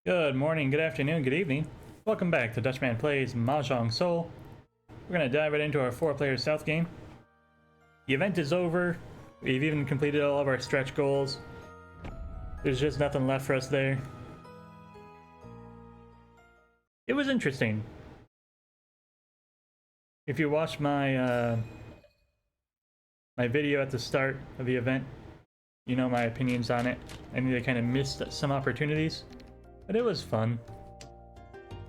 Good morning, good afternoon, good evening. Welcome back to Dutchman Plays Mahjong Soul. We're going to dive right into our 4-player stealth game. The event is over. We've even completed all of our stretch goals. There's just nothing left for us there. It was interesting. If you watched my my video at the start of the event, you know my opinions on it. I think they kind of missed some opportunities, but it was fun.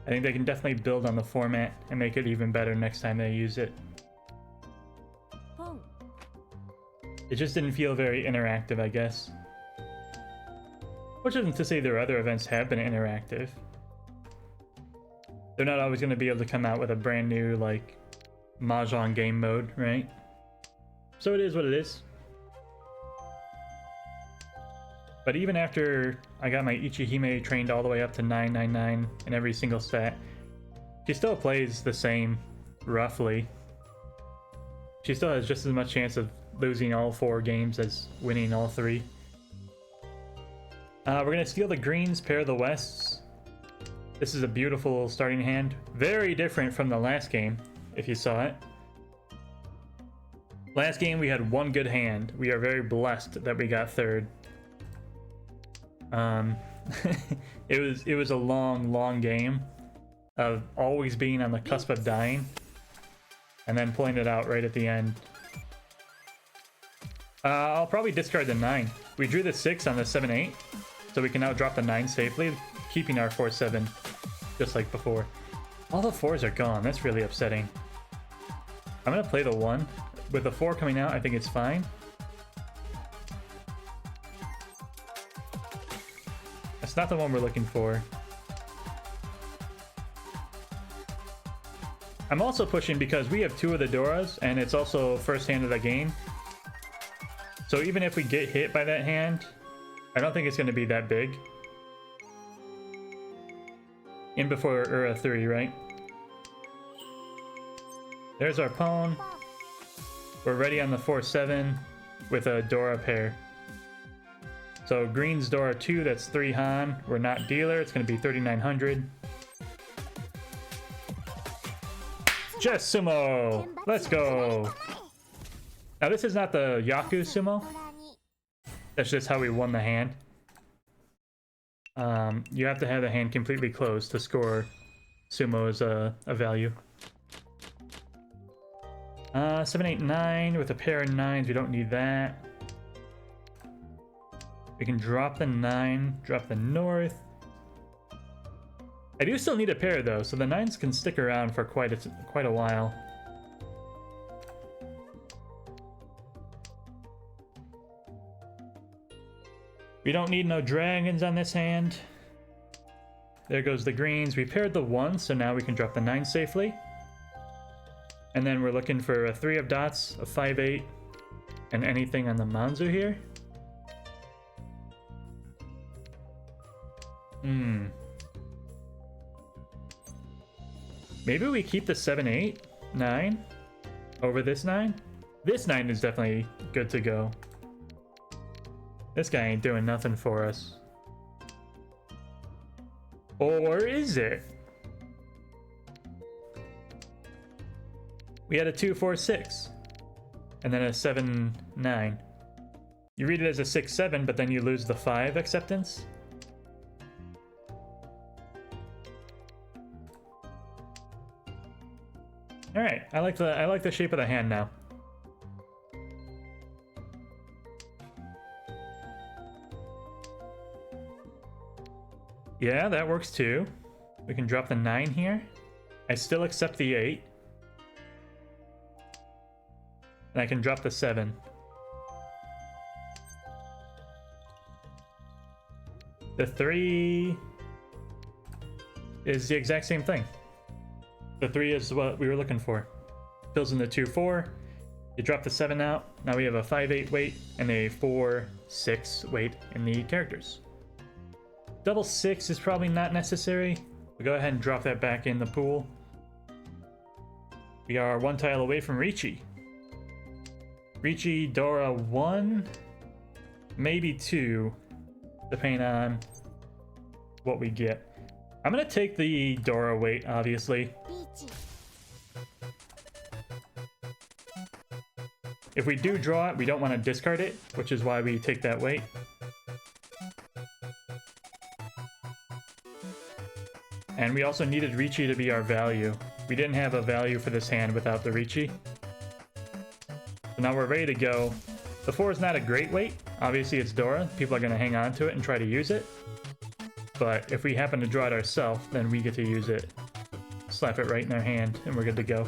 I think they can definitely build on the format and make it even better next time they use it. It just didn't feel very interactive, I guess. Which isn't to say their other events have been interactive. They're not always going to be able to come out with a brand new, like, Mahjong game mode, right? So it is what it is. But even after I got my Ichihime trained all the way up to 999 in every single stat, she still plays the same, roughly. She still has just as much chance of losing all 4 games as winning all 3. We're going to steal the greens, pair the wests. This is a beautiful starting hand. Very different from the last game, if you saw it. Last game we had one good hand. We are very blessed that we got third. It was a long game of always being on the cusp of dying and then pulling it out right at the end. I'll probably discard the 9. We drew the 6 on the 7-8, so we can now drop the 9 safely, keeping our 4-7 just like before. All the 4s are gone. That's really upsetting. I'm gonna play the 1. With the 4 coming out, I think it's fine. That's not the one we're looking for. I'm also pushing because we have 2 of the Doras, and it's also first hand of the game. So even if we get hit by that hand, I don't think it's going to be that big. In before Ura 3, right? There's our pawn. We're ready on the 4-7 with a Dora pair. So green's Dora 2, that's 3 Han. We're not dealer, it's going to be 3,900. Just sumo! Let's go! Now this is not the Yaku sumo. That's just how we won the hand. You have to have the hand completely closed to score sumo as a value. 7, 8, 9 with a pair of 9s. We don't need that. We can drop the 9, drop the north. I do still need a pair though, so the 9s can stick around for quite a while. We don't need no dragons on this hand. There goes the greens. We paired the 1, so now we can drop the 9 safely. And then we're looking for a 3 of dots, a 5-8, and anything on the Manzu here. Maybe we keep the 7, 8, 9 over this 9. This 9 is definitely good to go. This guy ain't doing nothing for us. Or is it? We had a 2, 4, 6. And then a 7, 9. You read it as a 6, 7, but then you lose the 5 acceptance. Alright, I like the shape of the hand now. Yeah, that works too. We can drop the 9 here. I still accept the 8. And I can drop the 7. The 3 is the exact same thing. The 3 is what we were looking for. Fills in the 2, 4. You drop the 7 out. Now we have a 5, 8 weight and a 4, 6 weight in the characters. Double 6 is probably not necessary. We'll go ahead and drop that back in the pool. We are 1 tile away from Ricci. Ricci, Dora 1, maybe 2, depending on what we get. I'm gonna take the Dora weight, obviously. If we do draw it, we don't want to discard it, which is why we take that weight. And we also needed Ricci to be our value. We didn't have a value for this hand without the Ricci. So now we're ready to go. The 4 is not a great weight. Obviously it's Dora. People are going to hang on to it and try to use it. But if we happen to draw it ourselves, then we get to use it. Slap it right in our hand and we're good to go.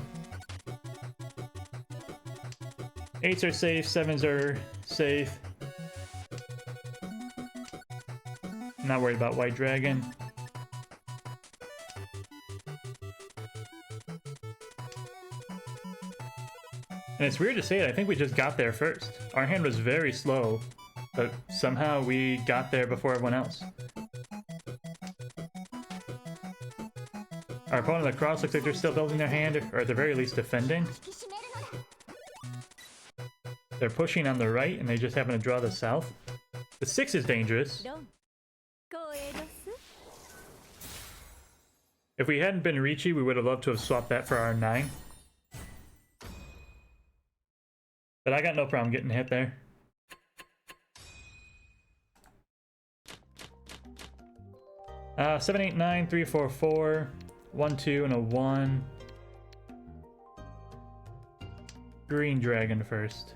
8s are safe, 7s are safe. Not worried about White Dragon. And it's weird to say it, I think we just got there first. Our hand was very slow, but somehow we got there before everyone else. Our opponent across looks like they're still building their hand, or at the very least defending. They're pushing on the right, and they just happen to draw the south. The 6 is dangerous. If we hadn't been Ricci, we would have loved to have swapped that for our 9. But I got no problem getting hit there. Uh, 7, 8, 9, 3, 4, 4, 1, 2, and a 1. Green Dragon first.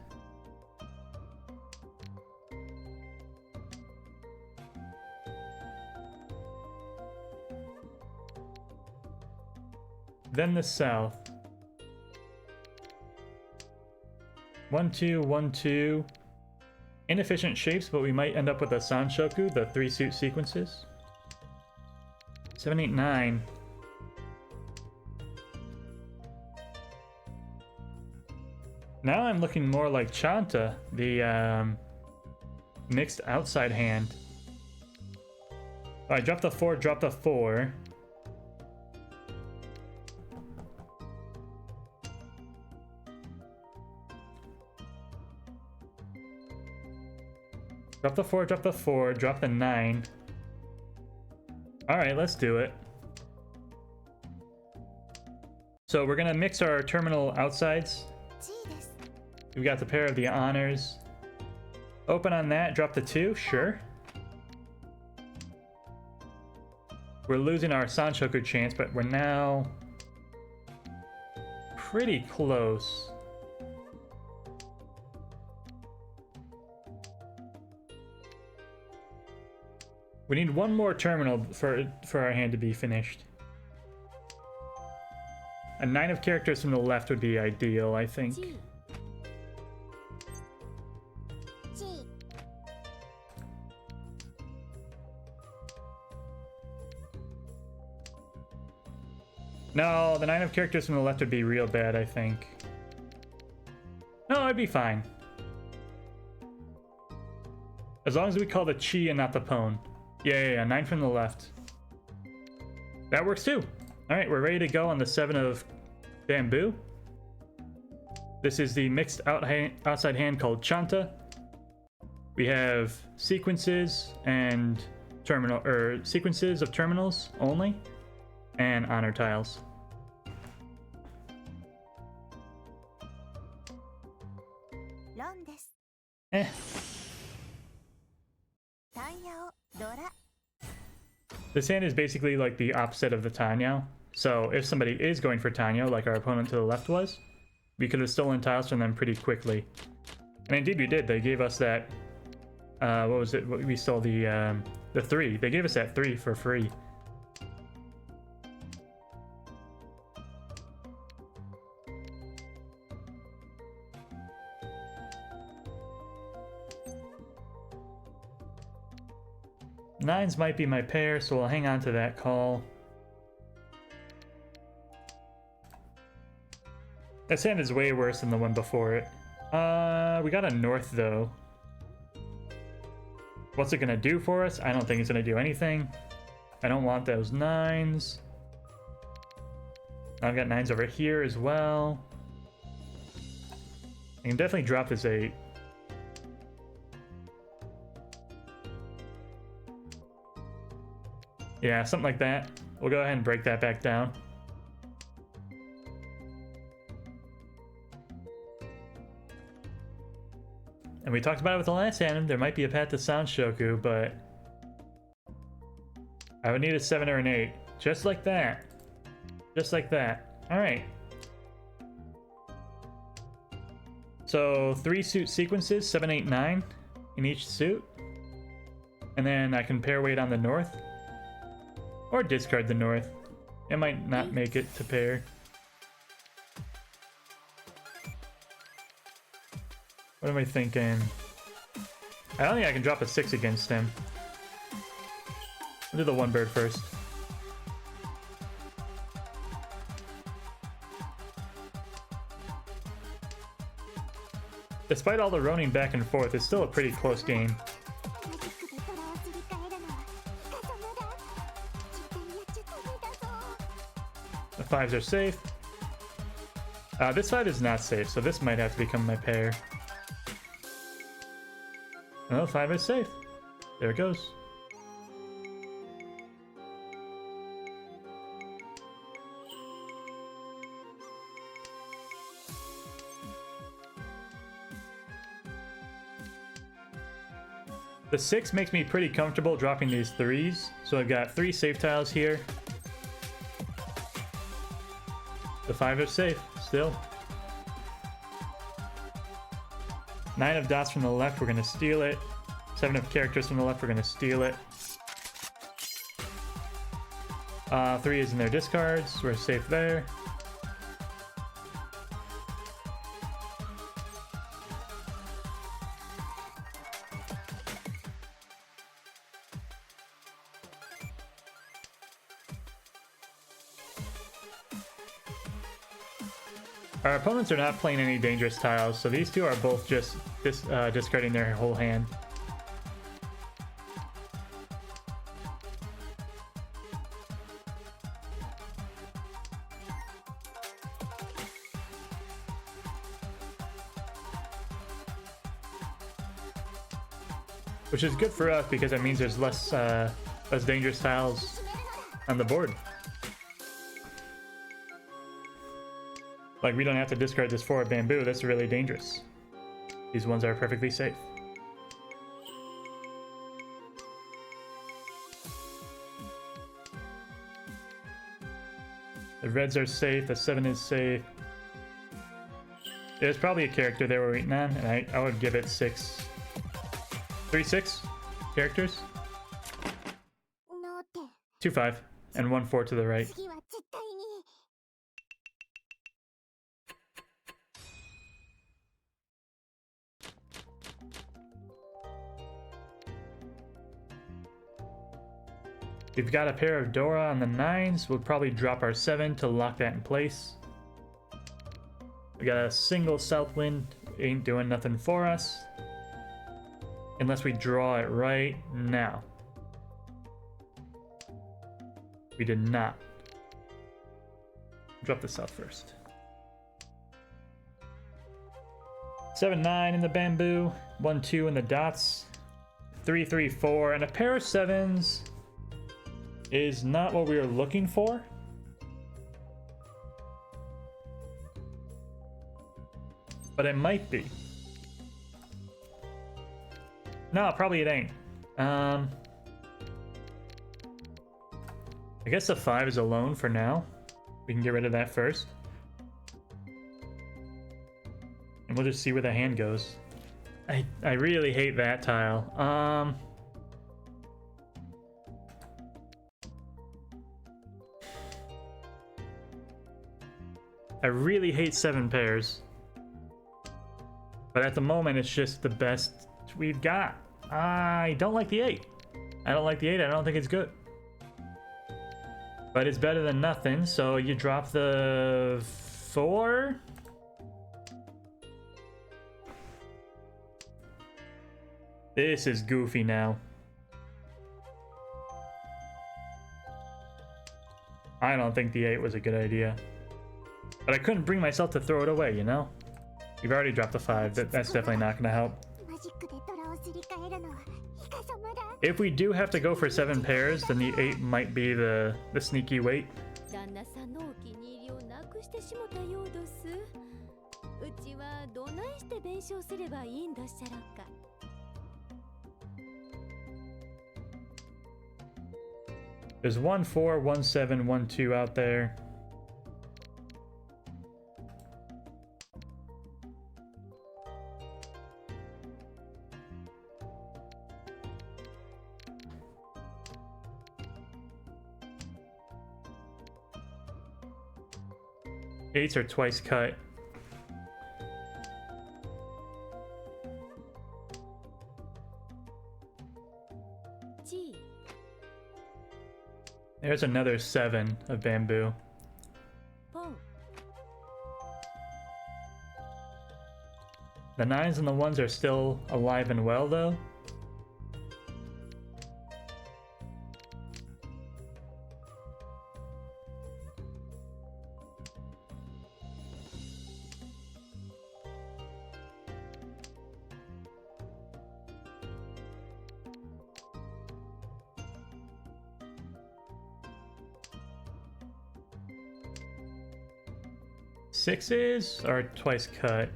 Then the south. 1, 2, 1, 2. Inefficient shapes, but we might end up with a Sanshoku, the 3 suit sequences. 7, 8, 9. Now I'm looking more like Chanta, the mixed outside hand. Alright, drop the 4, drop the 4. Drop the 4, drop the 4, drop the 9. Alright, let's do it. So we're gonna mix our terminal outsides. We've got the pair of the honors. Open on that, drop the 2, sure. We're losing our Sanshoku chance, but we're now pretty close. We need one more terminal for our hand to be finished. A 9 of characters from the left would be ideal, I think. No, the 9 of characters from the left would be real bad, I think. No, it'd be fine. As long as we call the chi and not the pone. Yeah, 9 from the left. That works too. Alright, we're ready to go on the 7 of bamboo. This is the mixed outside hand called Chanta. We have sequences and sequences of terminals only, and honor tiles. Eh. This hand is basically like the opposite of the Tanyao. So if somebody is going for Tanyao, like our opponent to the left was, we could have stolen tiles from them pretty quickly. And indeed we did. They gave us that, what was it? We stole the 3. They gave us that 3 for free. Nines might be my pair, so we'll hang on to that call. That hand is way worse than the one before it. We got a north though. What's it gonna do for us? I don't think it's gonna do anything. I don't want those 9s. I've got 9s over here as well. I can definitely drop this 8. Yeah, something like that. We'll go ahead and break that back down. And we talked about it with the last hand. There might be a path to Sound Shoku, but I would need a 7 or an 8. Just like that. Just like that. Alright. So 3 suit sequences, 7, 8, 9 in each suit. And then I can pair weight on the north. Or discard the north. It might not make it to pair. What am I thinking? I don't think I can drop a 6 against him. I'll do the 1 bird first. Despite all the roning back and forth, it's still a pretty close game. The 5s are safe. This 5 is not safe, so this might have to become my pair. No, 5 is safe. There it goes. The 6 makes me pretty comfortable dropping these 3s. So I've got 3 safe tiles here. The 5 is safe, still. 9 of dots from the left, we're going to steal it. 7 of characters from the left, we're going to steal it. 3 is in their discards, we're safe there. Our opponents are not playing any dangerous tiles, so these two are both just discarding their whole hand. Which is good for us because it means there's less dangerous tiles on the board. Like, we don't have to discard this 4 bamboo, that's really dangerous. These ones are perfectly safe. The reds are safe, the 7 is safe. There's probably a character there we're waiting on, and I would give it 6. 3, 6 characters. 2, 5, and 1, 4 to the right. We've got a pair of Dora on the 9s. We'll probably drop our 7 to lock that in place. We got a single south wind. Ain't doing nothing for us. Unless we draw it right now. We did not. Drop the south first. 7, 9 in the bamboo. 1, 2 in the dots. 3, 3, 4. And a pair of 7s is not what we were looking for. But it might be. No, probably it ain't. I guess the 5 is alone for now. We can get rid of that first. And we'll just see where the hand goes. I really hate that tile. I really hate 7 pairs. But at the moment, it's just the best we've got. I don't like the 8. I don't like the 8. I don't think it's good. But it's better than nothing, so you drop the 4. This is goofy now. I don't think the 8 was a good idea. But I couldn't bring myself to throw it away, you know? You've already dropped the 5. That's definitely not going to help. If we do have to go for 7 pairs, then the 8 might be the sneaky weight. 旦那さんのお気に入りをなくしてしもたようどす。うちはどないして弁償すればいいんだっしゃろか。There's 1 4, 1 7, 1 2 out there. Eights are twice cut. There's another 7 of bamboo. The 9s and the 1s are still alive and well, though. Sixes are twice cut.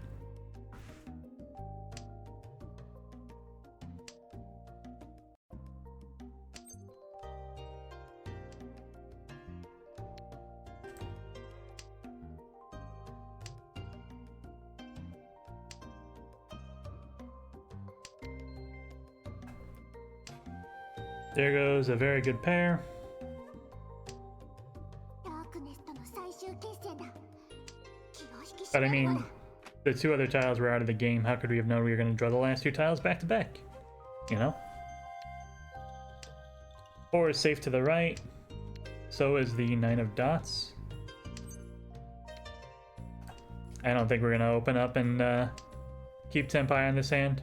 There goes a very good pair. But I mean, the 2 other tiles were out of the game. How could we have known we were going to draw the last 2 tiles back to back? You know? 4 is safe to the right. So is the 9 of dots. I don't think we're going to open up and keep Tenpai on this hand.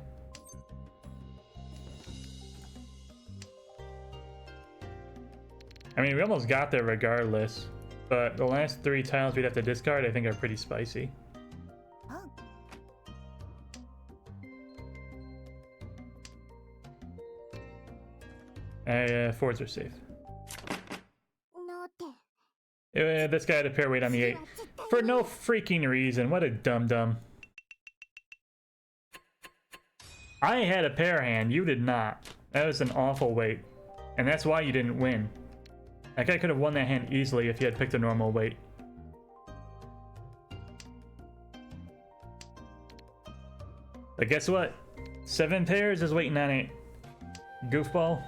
I mean, we almost got there regardless. But the last 3 tiles we'd have to discard, I think, are pretty spicy. Fours are safe. This guy had a pair weight on the 8. For no freaking reason. What a dum-dum. I had a pair hand. You did not. That was an awful weight. And that's why you didn't win. That guy could have won that hand easily if he had picked a normal weight. But guess what? 7 pairs is waiting on it. Goofball.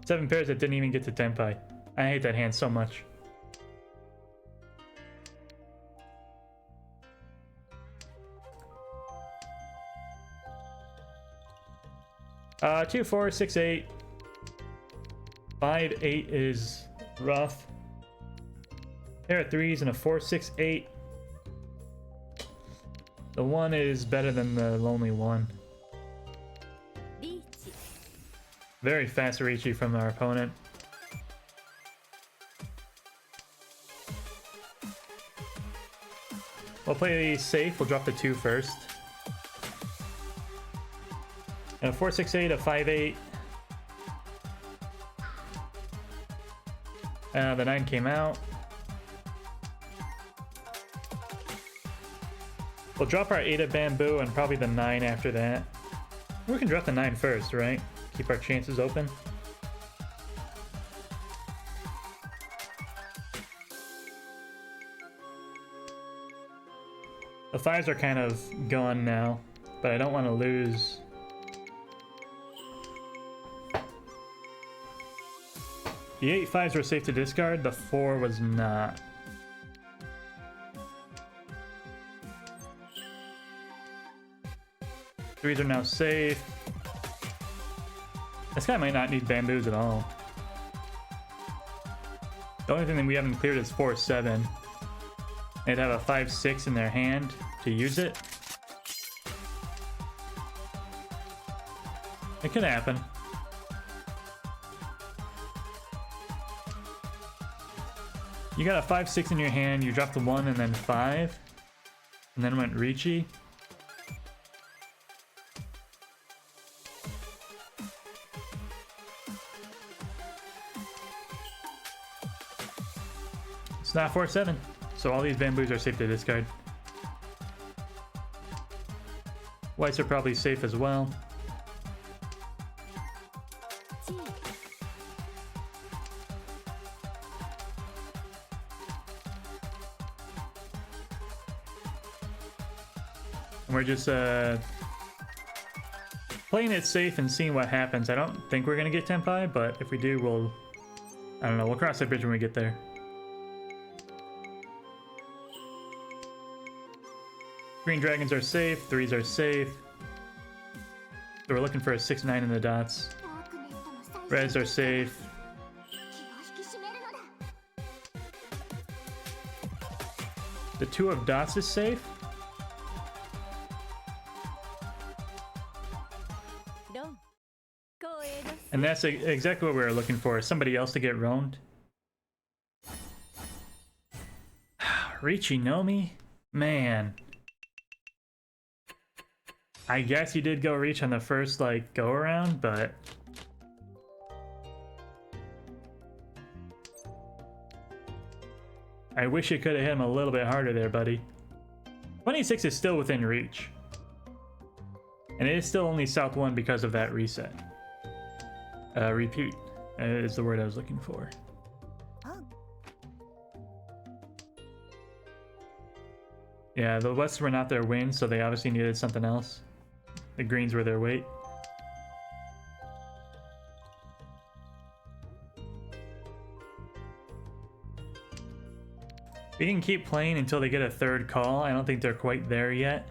7 pairs that didn't even get to Tenpai. I hate that hand so much. Uh, 2 4 6 8. 5 8 is rough. Pair of 3s and a 4 6 8. The 1 is better than the lonely 1. Very fast Riichi from our opponent. We'll play safe. We'll drop the 2 first. And a 4 6 8, a 5 8. The 9 came out. We'll drop our 8 of bamboo and probably the 9 after that. We can drop the 9 first, right? Keep our chances open. The 5s are kind of gone now, but I don't want to lose. The 8 5s were safe to discard, the 4 was not. Threes are now safe. This guy might not need bamboos at all. The only thing that we haven't cleared is 4 7. They'd have a 5 6 in their hand to use it. It could happen. You got a 5 6 in your hand, you dropped the 1 and then 5, and then went Riichi. not 4-7. So all these bamboos are safe to discard. Whites are probably safe as well. And we're just playing it safe and seeing what happens. I don't think we're gonna get Tenpai, but if we do, we'll... I don't know, we'll cross that bridge when we get there. Green dragons are safe, 3s are safe. So we're looking for a 6-9 in the dots. Reds are safe. The 2 of dots is safe. And that's exactly what we were looking for. Somebody else to get roamed. Richinomi? Man. I guess you did go reach on the first, like, go around, but... I wish you could have hit him a little bit harder there, buddy. 26 is still within reach. And it is still only South 1 because of that reset. Repeat is the word I was looking for. Yeah, the Wests were not their win, so they obviously needed something else. The greens were their weight. We can keep playing until they get a third call. I don't think they're quite there yet.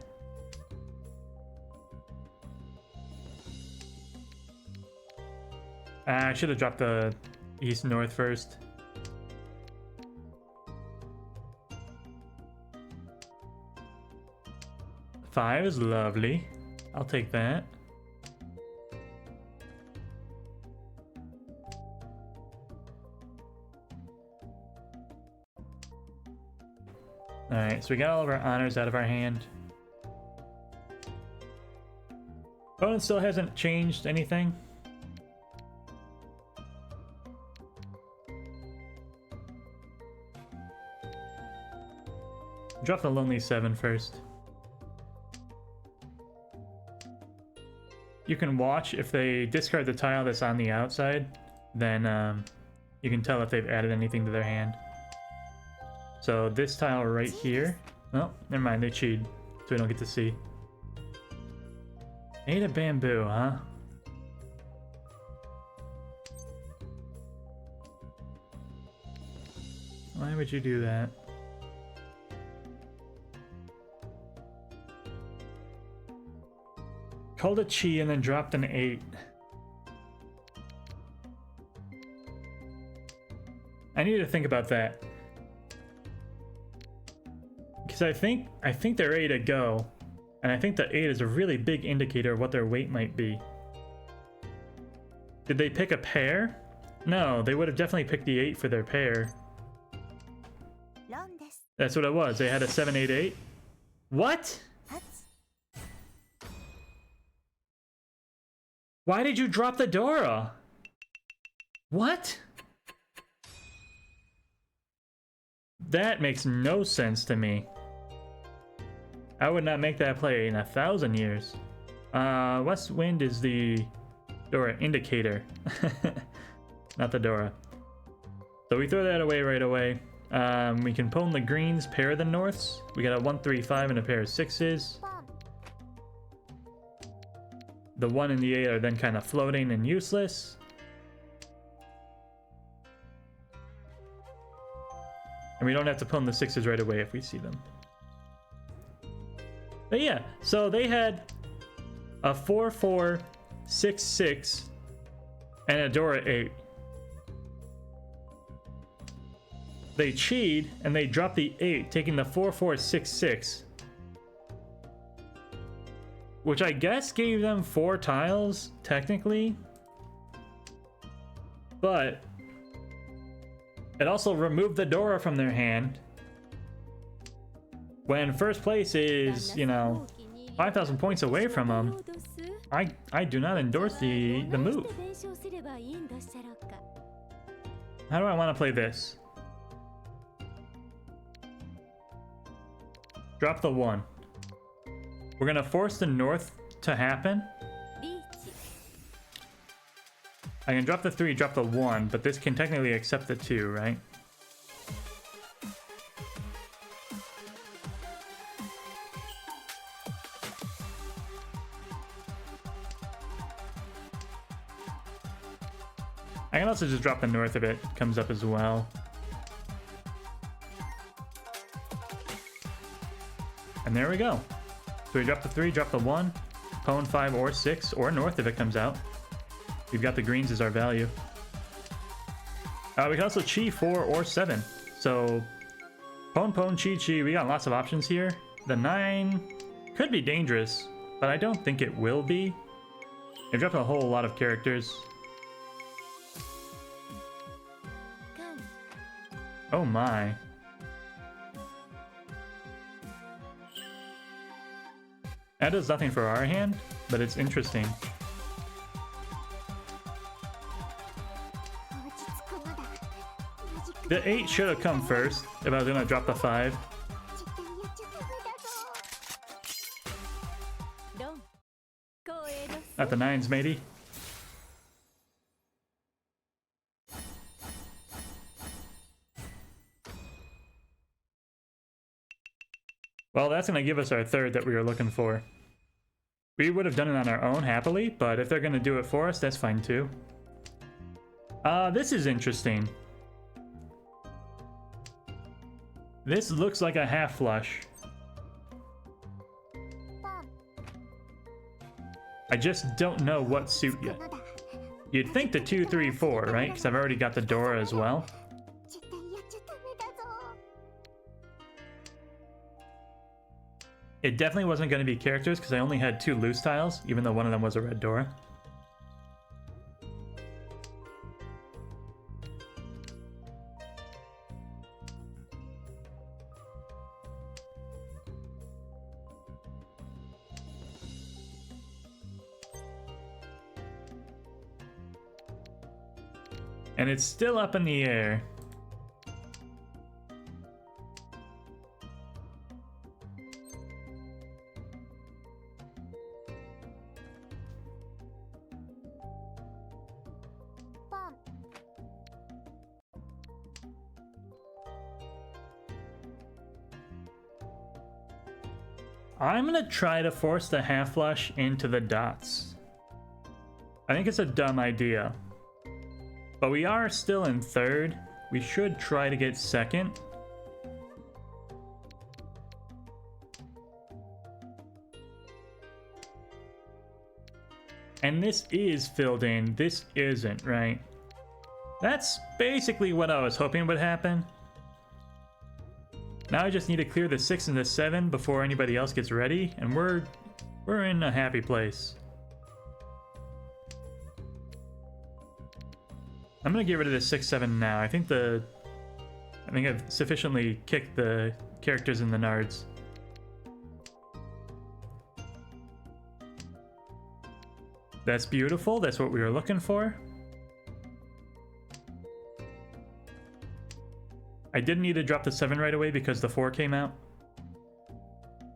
I should have dropped the east-north first. Five is lovely. I'll take that. Alright, so we got all of our honors out of our hand. Opponent still hasn't changed anything. Drop the Lonely 7 first. You can watch if they discard the tile that's on the outside, then you can tell if they've added anything to their hand. So this tile right here, oh, never mind, they cheated, so we don't get to see. 8 of bamboo, huh? Why would you do that? Called a chi and then dropped an 8. I need to think about that. Because I think they're ready to go. And I think the 8 is a really big indicator of what their weight might be. Did they pick a pair? No, they would have definitely picked the 8 for their pair. That's what it was. They had a 7, 8, 8. What? Why did you drop the Dora? What? That makes no sense to me. I would not make that play in 1,000 years. West Wind is the Dora indicator. Not the Dora. So we throw that away right away. We can pwn the greens, pair the norths. We got a 1, 3, 5 and a pair of 6s. The 1 and the 8 are then kind of floating and useless. And we don't have to pwn the 6s right away if we see them. But yeah, so they had a 4, 4, 6, 6, and a Dora 8. They cheated and they dropped the 8, taking the 4, 4, 6, 6. Which I guess gave them 4 tiles, technically. But it also removed the Dora from their hand. When first place is, you know, 5,000 points away from them, I do not endorse the move. How do I want to play this? Drop the 1. We're gonna force the north to happen. リーチ I can drop the 3, drop the 1, but this can technically accept the 2, right? I can also just drop the north if it comes up as well. And there we go. So we drop the 3, drop the 1, pwn 5 or 6, or north if it comes out. We've got the greens as our value. We can also chi 4 or 7. So pwn, chi, we got lots of options here. The 9 could be dangerous, but I don't think it will be. They've dropped a whole lot of characters. カン Oh my. That does nothing for our hand, but it's interesting. 落ち着くのだマジック The 8 should have come first if I was gonna drop the 5. 絶対やっちゃダメだぞロン光栄です At the 9s, matey. Well, that's gonna give us our 3rd that we were looking for. We would have done it on our own happily, but if they're gonna do it for us, that's fine too. This is interesting. This looks like a half flush. パン I just don't know what suit つ yet. くのだ You'd think the 2, 3, 4, right? Because I've already got the Dora as well. 絶対やっちゃダメだぞ It definitely wasn't going to be characters because I only had 2 loose tiles, even though one of them was a red Dora. And it's still up in the air. I'm gonna try to force the half flush into the dots. I think it's a dumb idea. But we are still in 3rd. We should try to get 2nd. And this is filled in. This isn't, right? That's basically what I was hoping would happen. Now I just need to clear the 6 and the 7 before anybody else gets ready, and we're in a happy place. I'm gonna get rid of the 6, 7 now. I think I've sufficiently kicked the characters in the nards. That's beautiful. That's what we were looking for. I didn't need to drop the 7 right away because the 4 came out.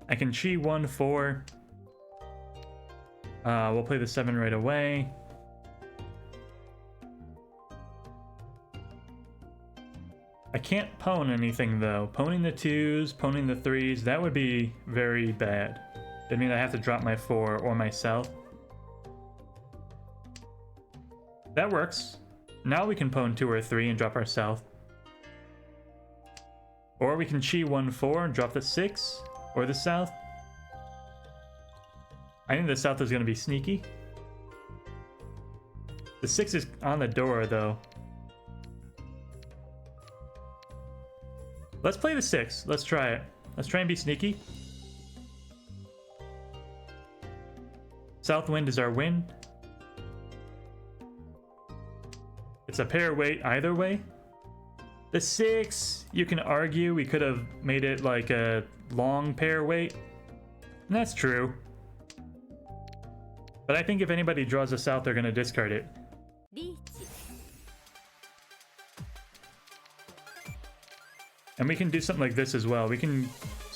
I can chi 1, 4. We'll play the 7 right away. I can't pwn anything though. Pwning the 2s, pwning the 3s, that would be very bad. That means I have to drop my 4 or my south. That works. Now we can pwn 2 or 3 and drop our south. Or we can chi 1, 4 and drop the 6 or the south. I think the south is going to be sneaky. The 6 is on the door though. Let's play the 6. Let's try it. Let's try and be sneaky. South wind is our wind. It's a pair weight either way. The 6, you can argue we could have made it like a long pair weight. And that's true. But I think if anybody draws a south, they're going to discard it. リーチ And we can do something like this as well. We can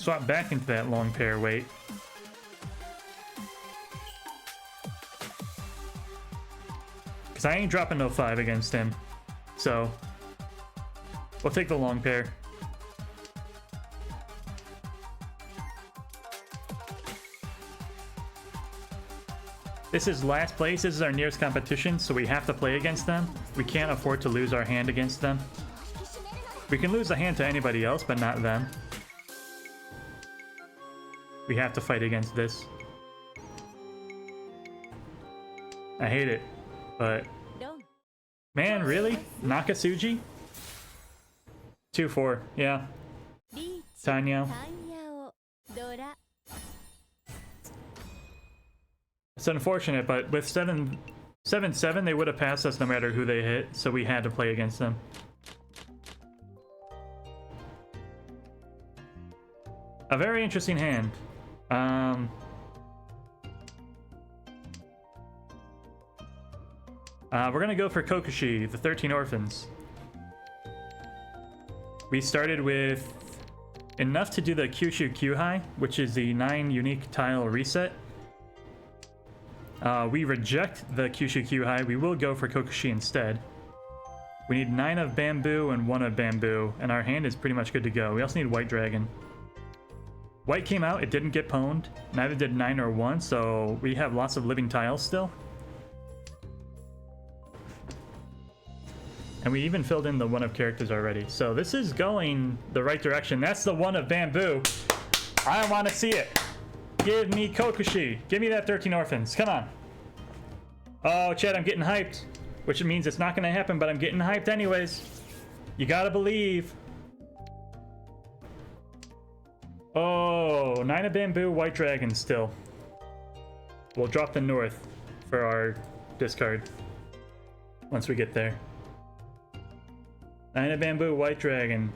swap back into that long pair weight. Because I ain't dropping no 5 against him. So, we'll take the long pair. This is last place. This is our nearest competition, so we have to play against them. We can't afford to lose our hand against them. We can lose a hand to anybody else, but not them. We have to fight against this. I hate it, but... Man, really? Nakasuji? 2-4, yeah. Tanya. It's unfortunate, but with 7-7, they would have passed us no matter who they hit, so we had to play against them. A very interesting hand. We're gonna go for Kokushi, the 13 Orphans. We started with enough to do the Kyushu Kyuhai, which is the 9 unique tile reset. We reject the Kyushu Kyuhai. We will go for Kokushi instead. We need 9 of Bamboo and 1 of Bamboo, and our hand is pretty much good to go. We also need White Dragon. White came out, it didn't get pwned. Neither did 9 or 1, so we have lots of living tiles still. And we even filled in the 1 of characters already. So this is going the right direction. That's the 1 of Bamboo. I want to see it. Give me Kokushi. Give me that 13 Orphans. Come on. Oh, Chad, I'm getting hyped. Which means it's not going to happen, but I'm getting hyped anyways. You gotta believe. Oh, 9 of Bamboo, White Dragon still. We'll drop the North for our discard once we get there. 9 of Bamboo, White Dragon.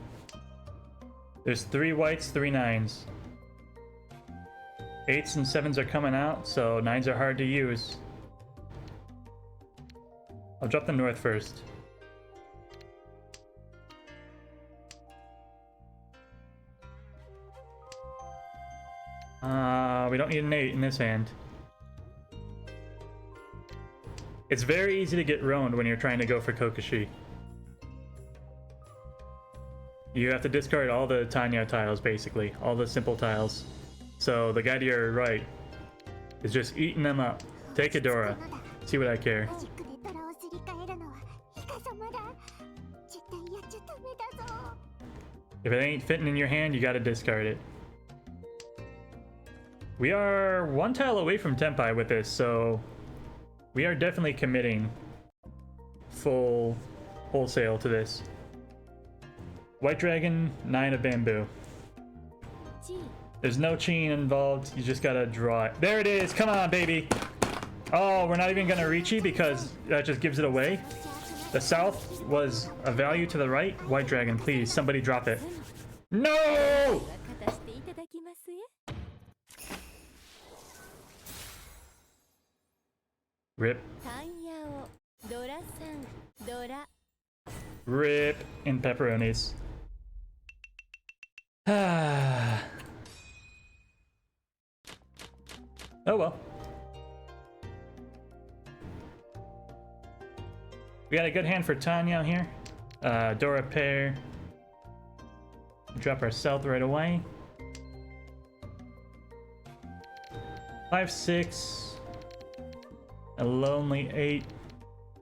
There's 3 whites, 3 9s. 8s and 7s are coming out, so 9s are hard to use. I'll drop the North first. We don't need an 8 in this hand. It's very easy to get ruined when you're trying to go for Kokushi. You have to discard all the Tanya tiles, basically. All the simple tiles. So the guy to your right is just eating them up. Take Adora. See what I care. If it ain't fitting in your hand, you gotta discard it. We are 1 tile away from Tenpai with this, so we are definitely committing full wholesale to this. White Dragon, 9 of Bamboo. There's no Chin involved, you just gotta draw it. There it is, come on baby! Oh, we're not even gonna reach it because that just gives it away. The South was a value to the right. White Dragon, please, somebody drop it. No! Rip. Rip in pepperonis. Ah. Oh well. We got a good hand for Tanya here. Dora pair. Drop our South right away. 5-6. A lonely 8.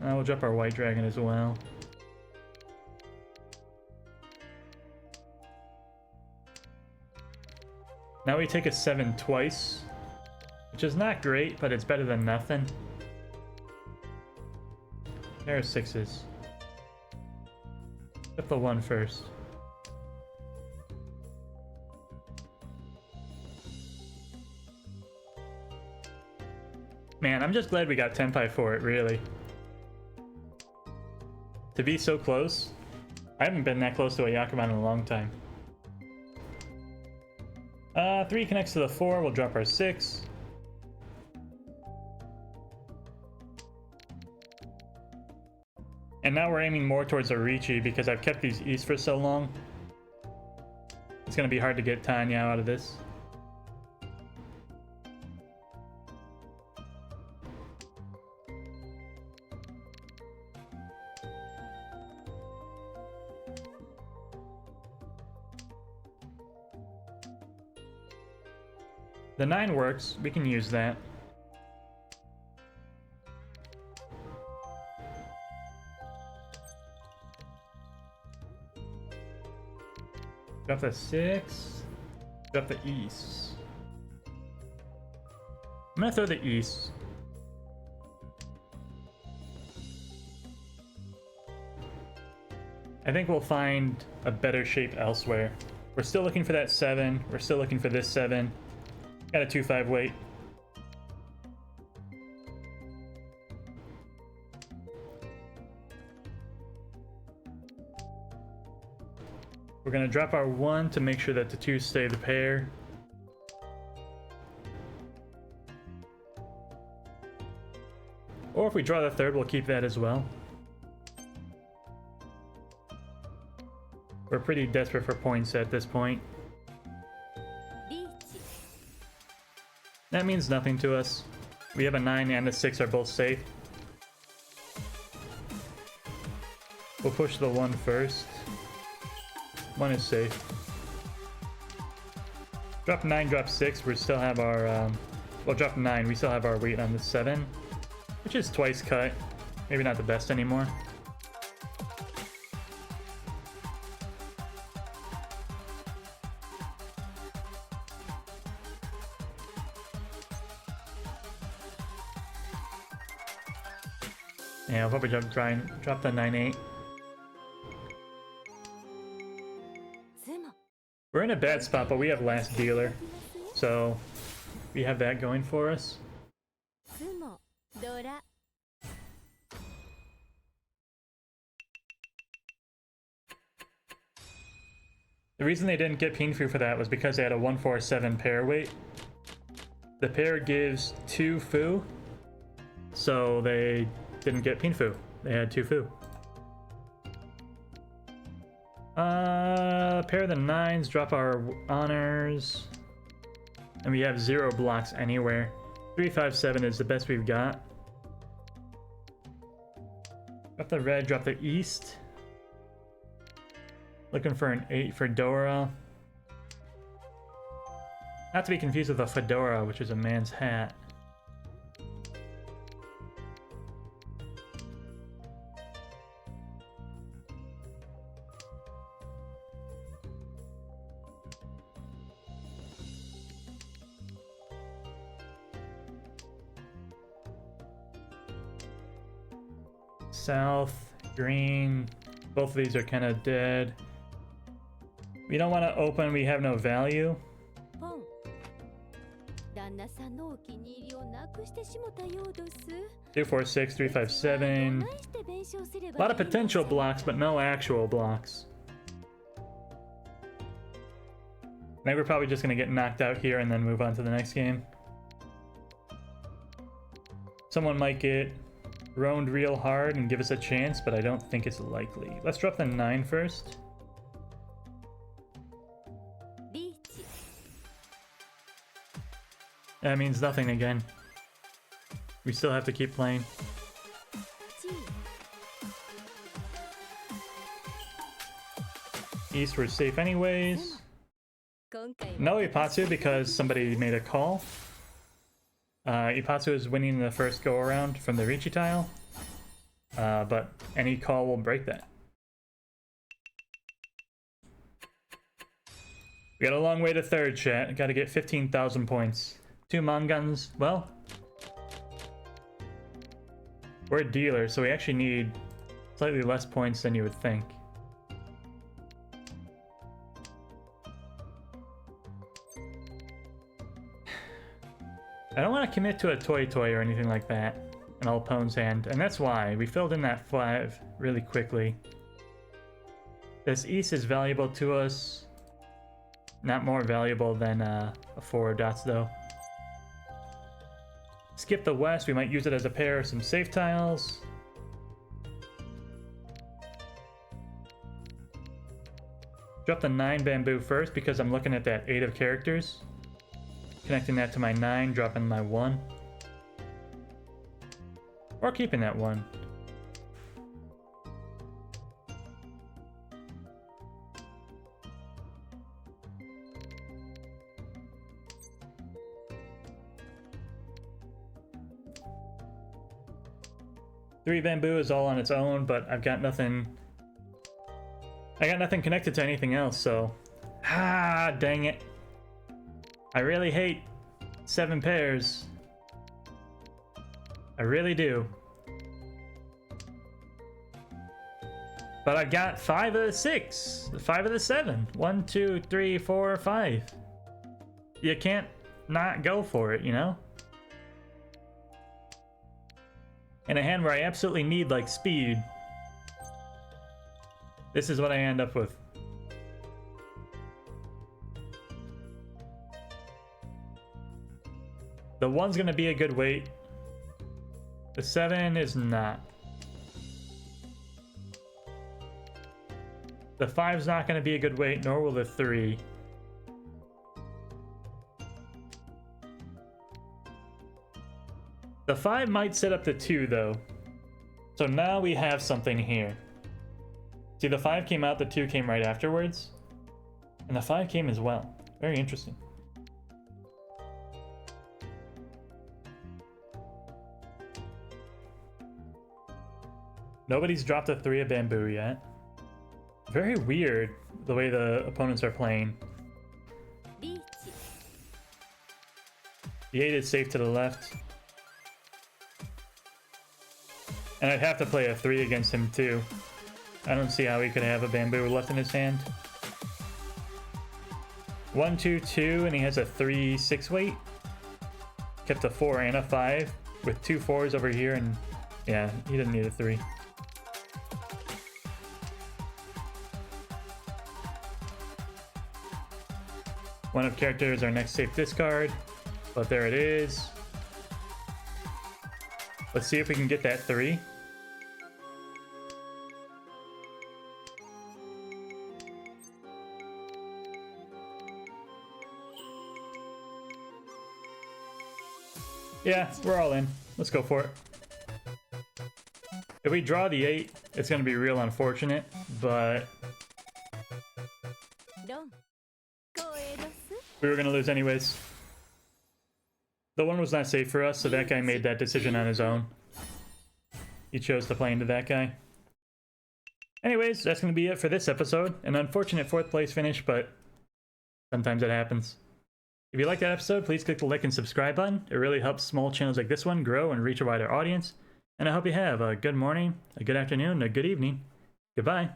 We'll drop our White Dragon as well. Now we take a 7 twice, which is not great, but it's better than nothing. There are 6s. Flip the 1 first. Man, I'm just glad we got Tenpai for it, really. To be so close. I haven't been that close to a Yakuman in a long time. 3 connects to the 4, we'll drop our 6. And now we're aiming more towards a Riichi because I've kept these east for so long. It's gonna be hard to get Tanya out of this. The 9 works. We can use that. Drop the 6. Drop the East. I'm gonna throw the East. I think we'll find a better shape elsewhere. We're still looking for that 7. We're still looking for this 7. Got a 2-5 weight. We're gonna drop our 1 to make sure that the 2 stay the pair. Or if we draw the 3rd, we'll keep that as well. We're pretty desperate for points at this point. That means nothing to us. We have a 9 and a 6 are both safe. We'll push the 1 first. 1 is safe. Drop 9, drop 6. We still have our... well, drop 9. We still have our weight on the 7. Which is twice cut. Maybe not the best anymore. Yeah, I'll probably drop the 9-8. We're in a bad spot, but we have last dealer. So, we have that going for us. The reason they didn't get Pinfu for that was because they had a 147 pair weight. The pair gives 2 Fu, so they didn't get Pinfu. They had 2 Fu. Pair of the 9s, drop our honors. And we have 0 blocks anywhere. 357 is the best we've got. Drop the red, drop the East. Looking for an 8 for Dora. Not to be confused with a fedora, which is a man's hat. South, green, both of these are kind of dead. We don't want to open, we have no value. 2, 4, 6, 3, 5, 7. A lot of potential blocks, but no actual blocks. I think we're probably just going to get knocked out here and then move on to the next game. Someone might get roamed real hard and give us a chance, but I don't think it's likely. Let's drop the 9 first. That means nothing again. We still have to keep playing. East, we're safe anyways. No Ipatsu because somebody made a call. Ipatsu is winning the first go around from the Ricci tile. But any call will break that. We got a long way to 3rd, chat. Gotta get 15,000 points. 2 Mangans, well, we're a dealer, so we actually need slightly less points than you would think. I don't want to commit to a toy or anything like that in All Pone's hand, and that's why we filled in that 5 really quickly. This East is valuable to us. Not more valuable than a 4 dots though. Skip the West, we might use it as a pair of some safe tiles. Drop the 9 bamboo first because I'm looking at that 8 of characters. Connecting that to my 9, dropping my 1. Or keeping that 1. Three bamboo is all on its own, but I've got nothing. I got nothing connected to anything else, so. Ah, dang it. I really hate 7 pairs. I really do. But I got 5 of the 6, 5 of the 7. 1, 2, 3, 4, 5. You can't not go for it, you know? In a hand where I absolutely need, like, speed. This is what I end up with. The 1's gonna be a good weight. The 7 is not. The 5's not gonna be a good weight, nor will the 3. The 5 might set up the 2, though. So now we have something here. See, the 5 came out, the 2 came right afterwards. And the 5 came as well. Very interesting. Nobody's dropped a 3 of bamboo yet. Very weird the way the opponents are playing. The 8 is safe to the left. And I'd have to play a 3 against him too. I don't see how he could have a bamboo left in his hand. 1, 2, 2, and he has a 3, 6 weight. Kept a 4 and a 5 with 2 4s over here, and yeah, he didn't need a 3. One of character is our next safe discard, but there it is. Let's see if we can get that 3. Yeah, we're all in. Let's go for it. If we draw the 8, it's going to be real unfortunate, but we were going to lose anyways. The 1 was not safe for us, so that guy made that decision on his own. He chose to play into that guy. Anyways, that's going to be it for this episode. An unfortunate 4th place finish, but sometimes it happens. If you liked that episode, please click the like and subscribe button. It really helps small channels like this one grow and reach a wider audience. And I hope you have a good morning, a good afternoon, a good evening. Goodbye.